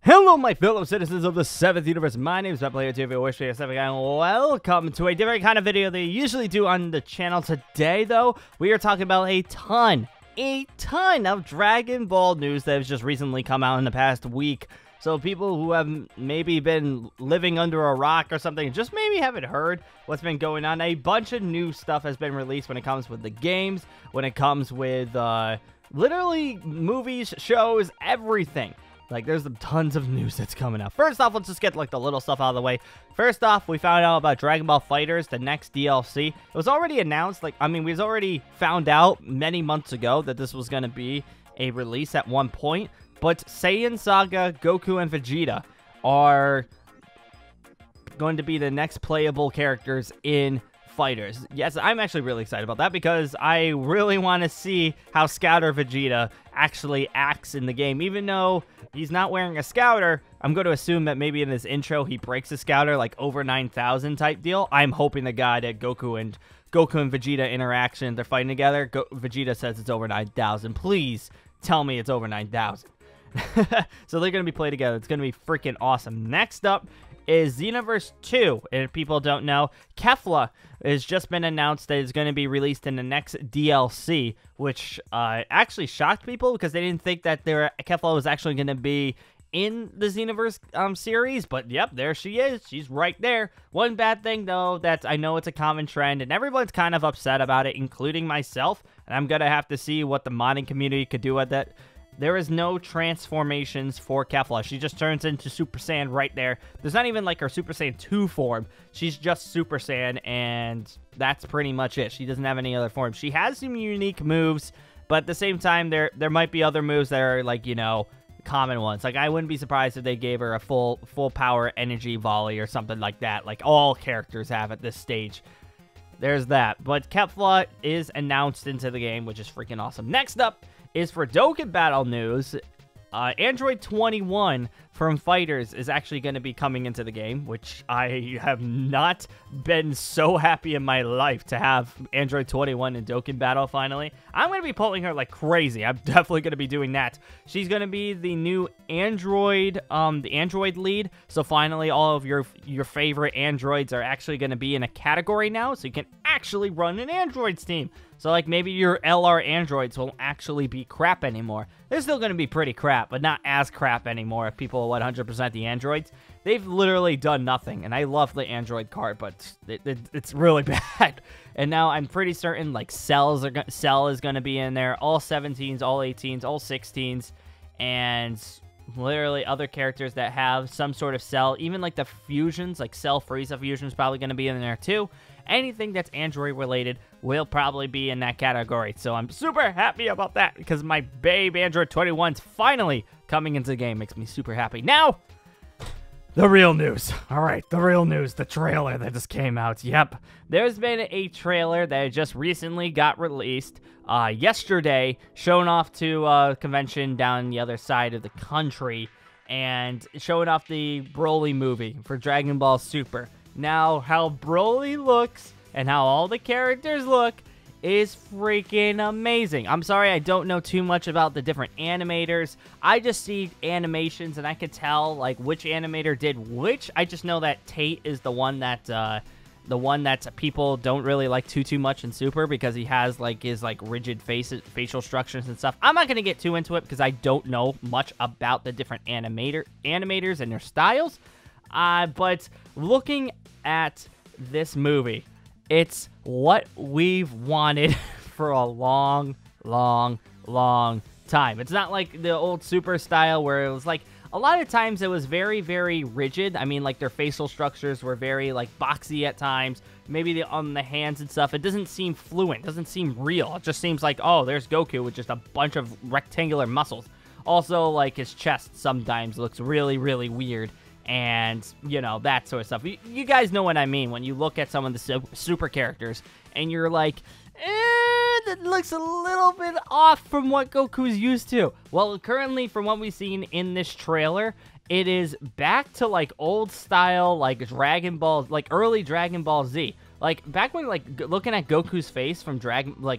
Hello, my fellow citizens of the 7th universe. My name is WishyWings, and welcome to a different kind of video than you usually do on the channel. Today, though, we are talking about a ton of Dragon Ball news that has just recently come out in the past week. So people who have maybe been living under a rock or something, just maybe haven't heard what's been going on. A bunch of new stuff has been released when it comes with the games, when it comes with literally movies, shows, everything. Like, there's tons of news that's coming out. First off, let's just get, like, the little stuff out of the way. First off, we found out about Dragon Ball FighterZ, the next DLC. It was already announced, like, I mean, we already found out many months ago that this was going to be a release at one point. But Saiyan Saga, Goku, and Vegeta are going to be the next playable characters in FighterZ. Yes, I'm actually really excited about that because I really want to see how Scouter Vegeta actually acts in the game. Even though he's not wearing a Scouter, I'm going to assume that maybe in this intro he breaks a Scouter, like over 9,000 type deal. I'm hoping the guy that Goku and Vegeta interaction, they're fighting together. Vegeta says it's over 9,000. Please tell me it's over 9,000. So they're going to be played together. It's going to be freaking awesome. Next up is Xenoverse 2, and if people don't know, Kefla has just been announced that it's going to be released in the next DLC, which actually shocked people because they didn't think that Kefla was actually going to be in the Xenoverse series, but yep, there she is. She's right there. One bad thing, though, that I know it's a common trend, and everyone's kind of upset about it, including myself, and I'm going to have to see what the modding community could do with it. There is no transformations for Kefla. She just turns into Super Saiyan right there. There's not even like her Super Saiyan 2 form. She's just Super Saiyan, and that's pretty much it. She doesn't have any other form. She has some unique moves, but at the same time, there might be other moves that are like, you know, common ones. Like, I wouldn't be surprised if they gave her a full power energy volley or something like that, like all characters have at this stage. There's that. But Kefla is announced into the game, which is freaking awesome. Next up is for Dokkan Battle news. Android 21 from FighterZ is actually going to be coming into the game, which I have not been so happy in my life to have Android 21 in Dokkan Battle finally. I'm going to be pulling her like crazy. I'm definitely going to be doing that. She's going to be the new Android, the Android lead. So finally, all of your favorite Androids are actually going to be in a category now, so you can actually run an Androids team. So, like, maybe your LR Androids won't actually be crap anymore. They're still going to be pretty crap, but not as crap anymore if people 100% the Androids. They've literally done nothing, and I love the Android card, but it's really bad. And now I'm pretty certain, like, Cell is going to be in there, all 17s, all 18s, all 16s, and literally other characters that have some sort of Cell, even, like, the fusions, like Cell Frieza fusion is probably going to be in there, too. Anything that's Android related will probably be in that category. So I'm super happy about that because my babe Android 21's finally coming into the game. Makes me super happy. Now, the real news. All right, the real news. The trailer that just came out. Yep. There's been a trailer that just recently got released yesterday, shown off to a convention down the other side of the country, and showing off the Broly movie for Dragon Ball Super. Now, how Broly looks and how all the characters look is freaking amazing. I'm sorry, I don't know too much about the different animators. I just see animations and I can tell like which animator did which. I just know that Tate is the one that people don't really like too much in Super because he has like his like rigid facial structures and stuff. I'm not gonna get too into it because I don't know much about the different animators and their styles. But looking at this movie, it's what we've wanted for a long time. It's not like the old Super style where it was like, a lot of times it was very, very rigid. I mean, like their facial structures were very like boxy at times. Maybe on the hands and stuff, it doesn't seem fluent, doesn't seem real. It just seems like, oh, there's Goku with just a bunch of rectangular muscles. Also, like his chest sometimes looks really, really weird. And, you know, that sort of stuff. You guys know what I mean when you look at some of the super characters and you're like, that looks a little bit off from what Goku's used to. Well, currently, from what we've seen in this trailer, it is back to, like, old style, like, Dragon Ball, like, early Dragon Ball Z. Like, back when, like, looking at Goku's face from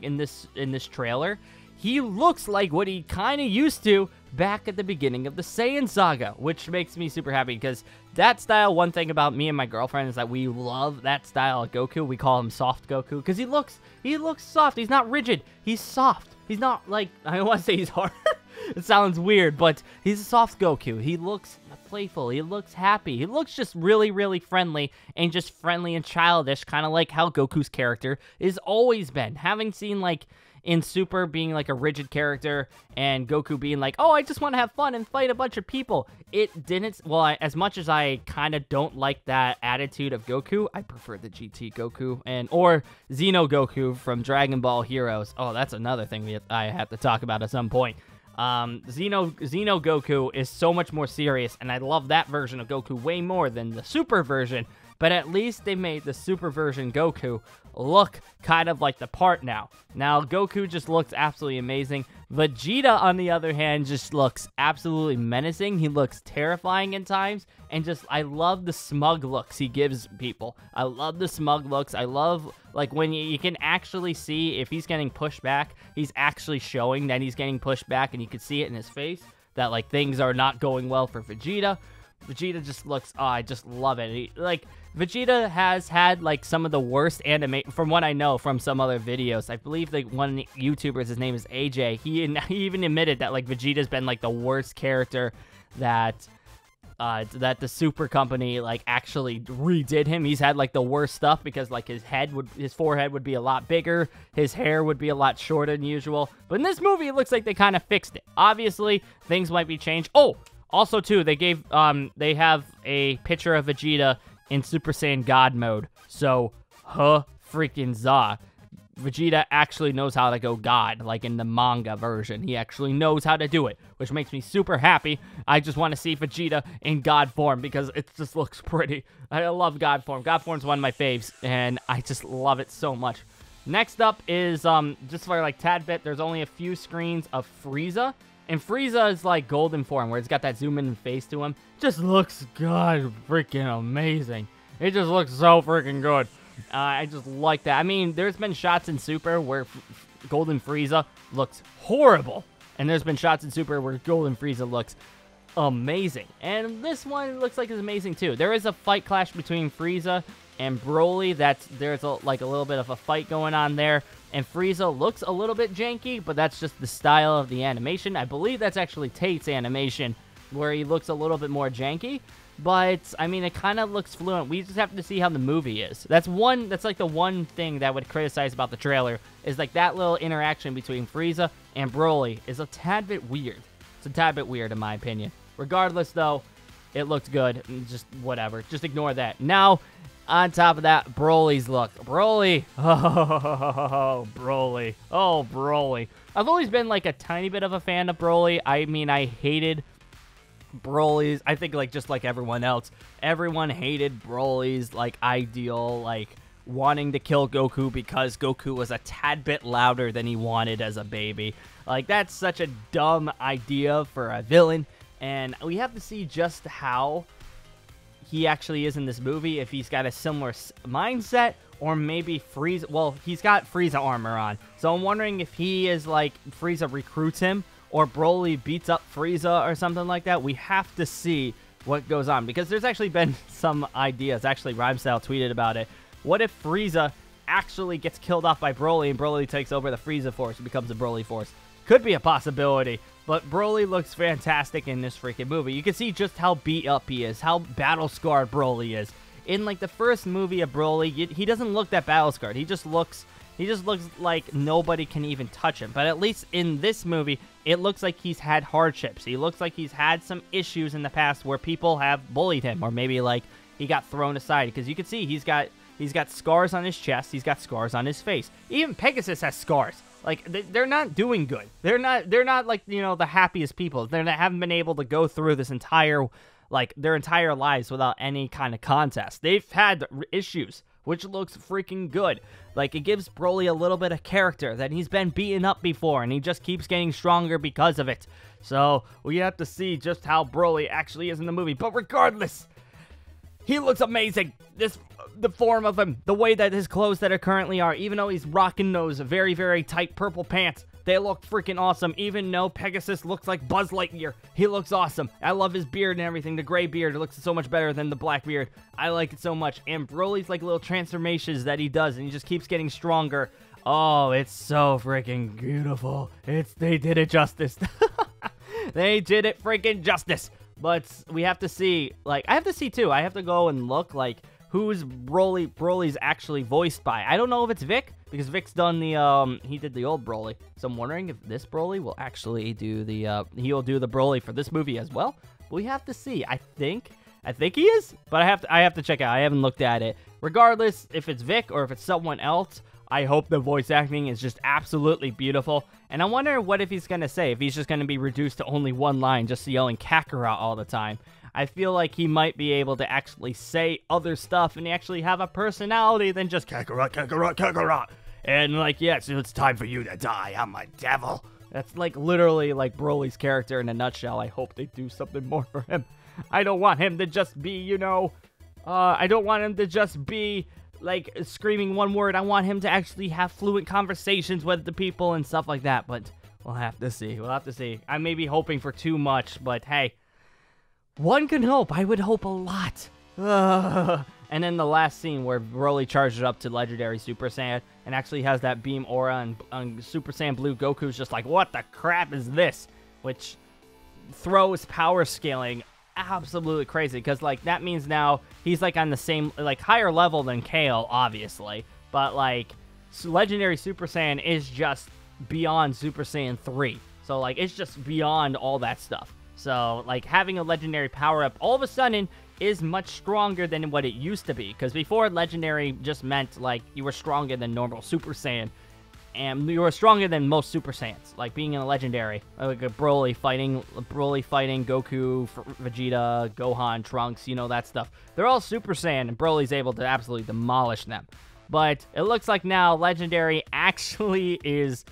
in this trailer, he looks like what he kind of used to back at the beginning of the Saiyan saga, which makes me super happy because that style, one thing about me and my girlfriend is that we love that style of Goku. We call him soft Goku because he looks soft. He's not rigid. He's soft. He's not like, I don't want to say he's hard. It sounds weird, but he's a soft Goku. He looks playful. He looks happy. He looks just really, really friendly and just friendly and childish, kind of like how Goku's character is always been. Having seen like in Super being like a rigid character and Goku being like, oh, I just want to have fun and fight a bunch of people. It didn't, well, as much as I kind of don't like that attitude of Goku, I prefer the GT Goku or Xeno Goku from Dragon Ball Heroes. Oh, that's another thing I have to talk about at some point. Xeno Goku is so much more serious, and I love that version of Goku way more than the Super version, but at least they made the Super version Goku look kind of like the part now. Now, Goku just looks absolutely amazing. Vegeta, on the other hand, just looks absolutely menacing. He looks terrifying at times, and just, I love the smug looks he gives people. I love the smug looks. I love, like, when you can actually see if he's getting pushed back, he's actually showing that he's getting pushed back, and you can see it in his face, that, like, things are not going well for Vegeta. Vegeta just looks, oh, I just love it. Vegeta has had, like, some of the worst anime, from what I know from some other videos. I believe, like, one YouTuber, his name is AJ, he even admitted that, like, Vegeta's been, like, the worst character that the Super Company, like, actually redid him. He's had, like, the worst stuff because, like, his forehead would be a lot bigger, his hair would be a lot shorter than usual. But in this movie, it looks like they kind of fixed it. Obviously, things might be changed. Oh! Also, too, they have a picture of Vegeta in Super Saiyan God mode. So, freaking za. Vegeta actually knows how to go God, like in the manga version. He actually knows how to do it, which makes me super happy. I just want to see Vegeta in God form because it just looks pretty. I love God form. God form's one of my faves, and I just love it so much. Next up is, just for like tad bit, there's only a few screens of Frieza. And Frieza is like golden form, where it's got that zoom in face to him. Just looks god freaking amazing. It just looks so freaking good. I just like that. I mean, there's been shots in Super where Golden Frieza looks horrible. And there's been shots in Super where Golden Frieza looks amazing. And this one looks like it's amazing too. There is a fight clash between Frieza and Broly. There's like a little bit of a fight going on there. And Frieza looks a little bit janky, but that's just the style of the animation. I believe that's actually Tate's animation, where he looks a little bit more janky. But, I mean, it kind of looks fluent. We just have to see how the movie is. That's like the one thing that I would criticize about the trailer, is like that little interaction between Frieza and Broly is a tad bit weird. It's a tad bit weird in my opinion. Regardless, though, it looked good. Just whatever. Just ignore that. Now, on top of that, Broly's look. Broly. Oh, Broly. Oh, Broly. I've always been, like, a tiny bit of a fan of Broly. I mean, I hated Broly's. I think, like, just like everyone else, everyone hated Broly's, like, ideal, like, wanting to kill Goku because Goku was a tad bit louder than he wanted as a baby. Like, that's such a dumb idea for a villain, and we have to see just how he actually is in this movie, if he's got a similar mindset, or maybe Frieza, well, he's got Frieza armor on, so I'm wondering if he is like, Frieza recruits him, or Broly beats up Frieza or something like that. We have to see what goes on, because there's actually been some ideas. Actually, Rhymestyle tweeted about it. What if Frieza actually gets killed off by Broly, and Broly takes over the Frieza Force and becomes the Broly Force? Could be a possibility, but Broly looks fantastic in this freaking movie. You can see just how beat up he is, how battle-scarred Broly is. In, like, the first movie of Broly, he doesn't look that battle-scarred. He just looks like nobody can even touch him. But at least in this movie, it looks like he's had hardships. He looks like he's had some issues in the past where people have bullied him, or maybe, like, he got thrown aside. Because you can see he's got scars on his chest. He's got scars on his face. Even Pegasus has scars. Like, they're not doing good. They're not like, you know, the happiest people. They haven't been able to go through this entire, like, their entire lives without any kind of contest. They've had issues, which looks freaking good. Like, it gives Broly a little bit of character, that he's been beaten up before, and he just keeps getting stronger because of it. So, we have to see just how Broly actually is in the movie. But regardless, he looks amazing. The form of him, the way that his clothes that are currently are, even though he's rocking those very, very tight purple pants, They look freaking awesome, even though Pegasus looks like Buzz Lightyear. He looks awesome. I love his beard and everything. The gray beard looks so much better than the black beard. I like it so much. And Broly's like little transformations that he does, and he just keeps getting stronger. Oh, it's so freaking beautiful. They did it justice. They did it freaking justice. But we have to see, like, I have to see too. I have to go and look, like, who's Broly's actually voiced by. I don't know if it's Vic, because Vic's done the, he did the old Broly. So I'm wondering if this Broly will actually do the, he'll do the Broly for this movie as well. But we have to see. I think he is, but I have to check out. I haven't looked at it. Regardless, if it's Vic or if it's someone else, I hope the voice acting is just absolutely beautiful. And I wonder what if he's going to say, if he's just going to be reduced to only one line, just yelling Kakarot all the time. I feel like he might be able to actually say other stuff and actually have a personality than just Kakarot, Kakarot, Kakarot. And like, yes, it's time for you to die. I'm a devil. That's like literally like Broly's character in a nutshell. I hope they do something more for him. I don't want him to just be, you know, I don't want him to just be like screaming one word. I want him to actually have fluent conversations with the people and stuff like that. But we'll have to see. We'll have to see. I may be hoping for too much, but hey, one can hope. I would hope a lot. And then the last scene where Broly charges up to Legendary Super Saiyan and actually has that beam aura, and Super Saiyan Blue Goku's just like, what the crap is this? Which throws power scaling absolutely crazy, because like that means now he's like on the same, like higher level than Kale, obviously, but like Legendary Super Saiyan is just beyond Super Saiyan 3, so like it's just beyond all that stuff. So like having a legendary power up all of a sudden is much stronger than what it used to be, because before legendary just meant like you were stronger than normal Super Saiyan, and you were stronger than most Super Saiyans, like being in a legendary, like a Broly fighting Goku, Vegeta, Gohan, Trunks, you know, that stuff. They're all Super Saiyan, and Broly's able to absolutely demolish them. But it looks like now legendary actually is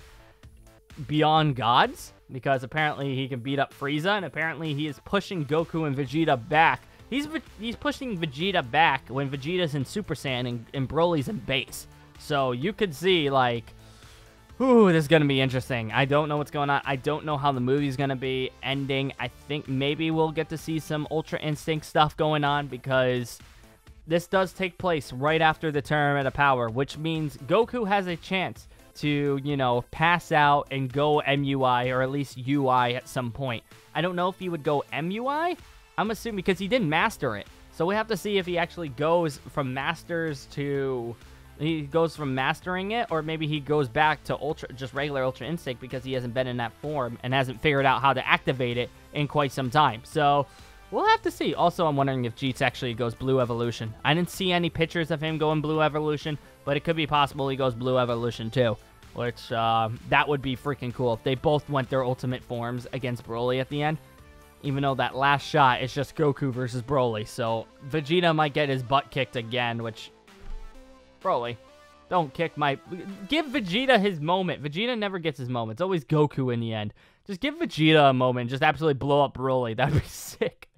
beyond gods, because apparently he can beat up Frieza, and apparently he is pushing Goku and Vegeta back. He's pushing Vegeta back when Vegeta's in Super Saiyan and Broly's in base. So you could see, like, ooh, this is going to be interesting. I don't know what's going on. I don't know how the movie's going to be ending. I think maybe we'll get to see some Ultra Instinct stuff going on, because this does take place right after the Tournament of Power, which means Goku has a chance to, you know, pass out and go MUI, or at least UI at some point. I don't know if he would go MUI. I'm assuming, because he didn't master it. So we have to see if he actually goes from masters to... He goes from mastering it, or maybe he goes back to just regular Ultra Instinct, because he hasn't been in that form and hasn't figured out how to activate it in quite some time. So we'll have to see. Also, I'm wondering if Jeets actually goes Blue Evolution. I didn't see any pictures of him going Blue Evolution, but it could be possible he goes Blue Evolution too, which that would be freaking cool if they both went their ultimate forms against Broly at the end. Even though that last shot is just Goku versus Broly, so Vegeta might get his butt kicked again, which... Broly, don't kick my... Give Vegeta his moment. Vegeta never gets his moment. It's always Goku in the end. Just give Vegeta a moment. Just absolutely blow up Broly. That'd be sick.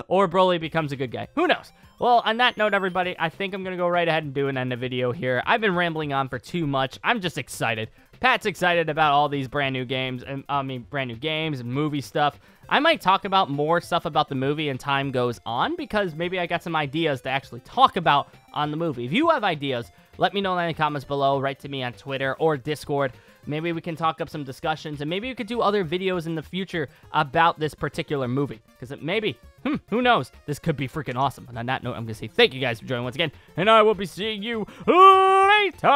Or Broly becomes a good guy. Who knows? Well, on that note, everybody, I think I'm going to go right ahead and do an end of video here. I've been rambling on for too much. I'm just excited. Pat's excited about all these brand new games, and brand new games and movie stuff. I might talk about more stuff about the movie as time goes on, because maybe I got some ideas to actually talk about on the movie. If you have ideas, let me know in the comments below. Write to me on Twitter or Discord. Maybe we can talk up some discussions, and maybe we could do other videos in the future about this particular movie, because maybe, who knows, this could be freaking awesome. And on that note, I'm going to say thank you guys for joining once again, and I will be seeing you later!